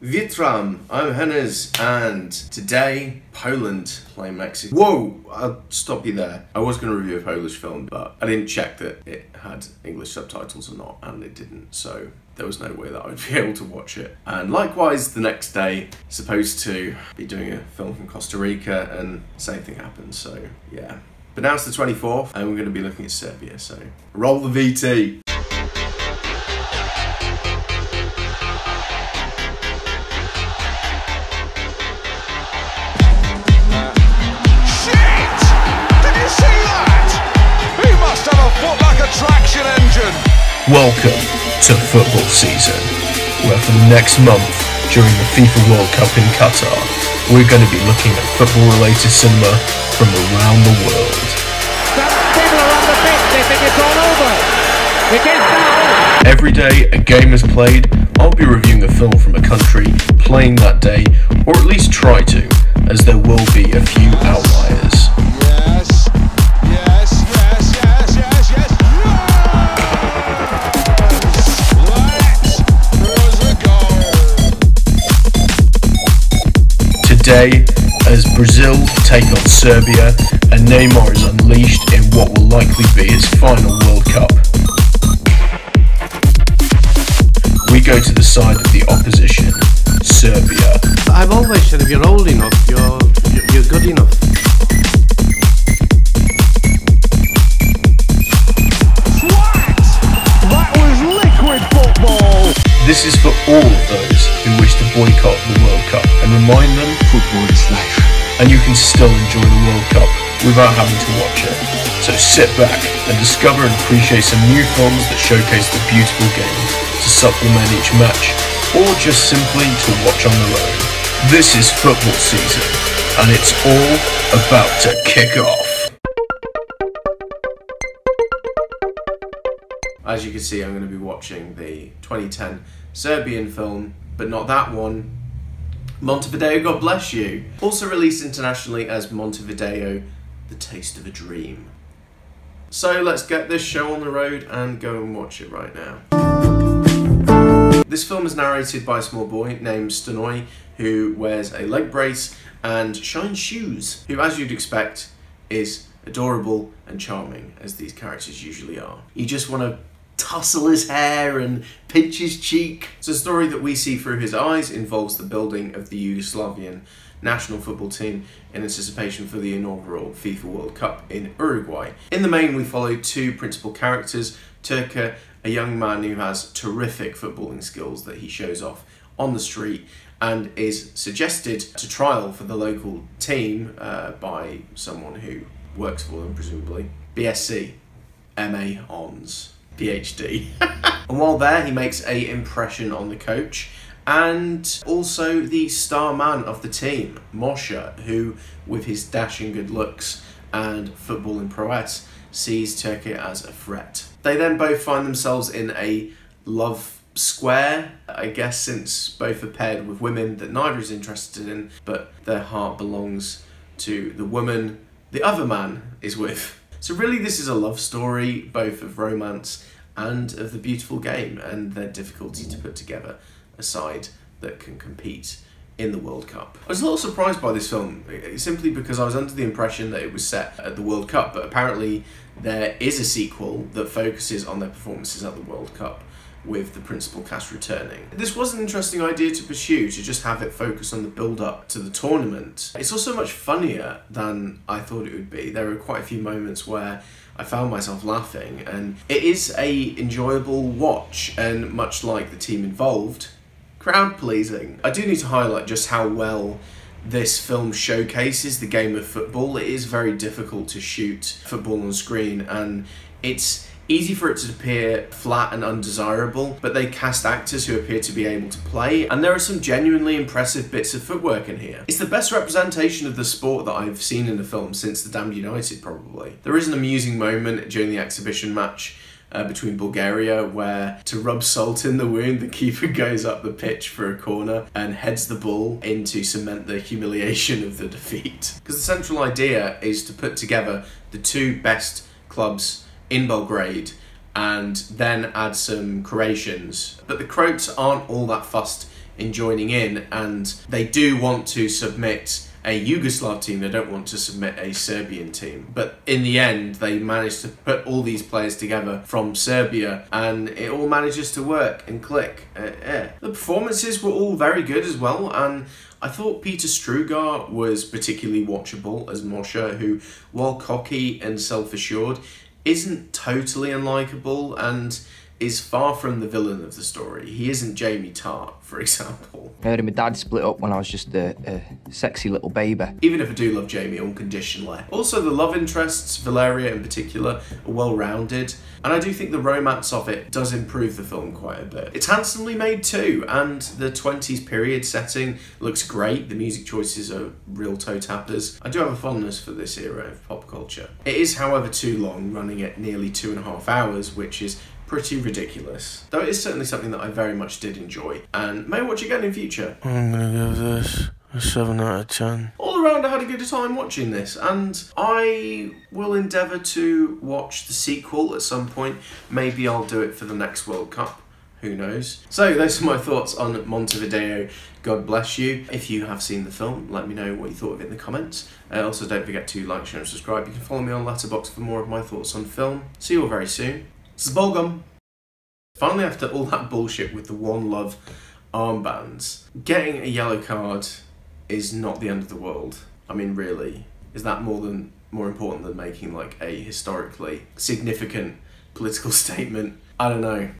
Witam, I'm Hennes, and today, Poland play Mexico. Whoa, I'll stop you there. I was going to review a Polish film, but I didn't check that it had English subtitles or not, and it didn't, so there was no way that I would be able to watch it. And likewise, the next day, supposed to be doing a film from Costa Rica, and same thing happened, so yeah. But now it's the 24th, and we're going to be looking at Serbia, so roll the VT. Traction engine. Welcome to football season, where for the next month, during the FIFA World Cup in Qatar, we're going to be looking at football-related cinema from around the world. People are on the pitch, they think it's all over. It is now. Every day a game is played, I'll be reviewing a film from a country playing that day, or at least try to, as there will be a few outliers. Today, as Brazil take on Serbia and Neymar is unleashed in what will likely be his final World Cup, we go to the side of the opposition, Serbia. I've always said if you're old enough, you're good enough. That was liquid football. This is for all of those who wish to boycott the World Cup and remind them Football is life. and you can still enjoy the World Cup without having to watch it. So sit back and discover and appreciate some new films that showcase the beautiful game to supplement each match or just simply to watch on their own. This is football season and it's all about to kick off. As you can see, I'm going to be watching the 2010 Serbian film, but not that one. Montevideo, God Bless You. Also released internationally as Montevideo, The Taste of a Dream. So let's get this show on the road and go and watch it right now. This film is narrated by a small boy named Stanoy, who wears a leg brace and shines shoes, who, as you'd expect, is adorable and charming, as these characters usually are. You just want to tussle his hair and pinch his cheek. So the story that we see through his eyes involves the building of the Yugoslavian national football team in anticipation for the inaugural FIFA World Cup in Uruguay. In the main, we follow two principal characters, Turka, a young man who has terrific footballing skills that he shows off on the street and is suggested to trial for the local team by someone who works for them, presumably. BSc, MA Hons, PhD. And while there, he makes an impression on the coach and also the star man of the team, Moshe, who, with his dashing good looks and footballing prowess, sees Turkey as a threat. They then both find themselves in a love square, I guess, since both are paired with women that neither is interested in, but their heart belongs to the woman the other man is with. So really this is a love story, both of romance and of the beautiful game and their difficulty to put together a side that can compete in the World Cup. I was a little surprised by this film, simply because I was under the impression that it was set at the World Cup, but apparently there is a sequel that focuses on their performances at the World Cup, with the principal cast returning. This was an interesting idea to pursue, to just have it focus on the build-up to the tournament. It's also much funnier than I thought it would be. There were quite a few moments where I found myself laughing, and it is a enjoyable watch, and much like the team involved, crowd-pleasing. I do need to highlight just how well this film showcases the game of football. It is very difficult to shoot football on screen, and it's easy for it to appear flat and undesirable, but they cast actors who appear to be able to play, and there are some genuinely impressive bits of footwork in here. It's the best representation of the sport that I've seen in a film since The Damned United, probably. There is an amusing moment during the exhibition match between Bulgaria, where, to rub salt in the wound, the keeper goes up the pitch for a corner and heads the ball in to cement the humiliation of the defeat. Because the central idea is to put together the two best clubs in Belgrade and then add some Croatians. But the Croats aren't all that fussed in joining in, and they do want to submit a Yugoslav team, they don't want to submit a Serbian team. But in the end, they managed to put all these players together from Serbia, and it all manages to work and click. The performances were all very good as well, and I thought Peter Strugar was particularly watchable as Moshe, who, while cocky and self-assured, isn't totally unlikable and is far from the villain of the story. He isn't Jamie Tart, for example. I heard my dad split up when I was just a sexy little baby. Even if I do love Jamie unconditionally. Also, the love interests, Valeria in particular, are well-rounded, and I do think the romance of it does improve the film quite a bit. It's handsomely made too, and the 20s period setting looks great. The music choices are real toe-tappers. I do have a fondness for this era of pop culture. It is, however, too long, running at nearly 2.5 hours, which is pretty ridiculous. Though it is certainly something that I very much did enjoy, and may watch again in future. I'm gonna give this a 7 out of 10. All around, I had a good time watching this, and I will endeavour to watch the sequel at some point. Maybe I'll do it for the next World Cup. Who knows? So those are my thoughts on Montevideo. God bless you. If you have seen the film, let me know what you thought of it in the comments. Also, don't forget to like, share and subscribe. You can follow me on Letterboxd for more of my thoughts on film. See you all very soon. This is Bolgum. Finally, after all that bullshit with the One Love armbands, getting a yellow card is not the end of the world. I mean, really, is that more important than making like a historically significant political statement? I don't know.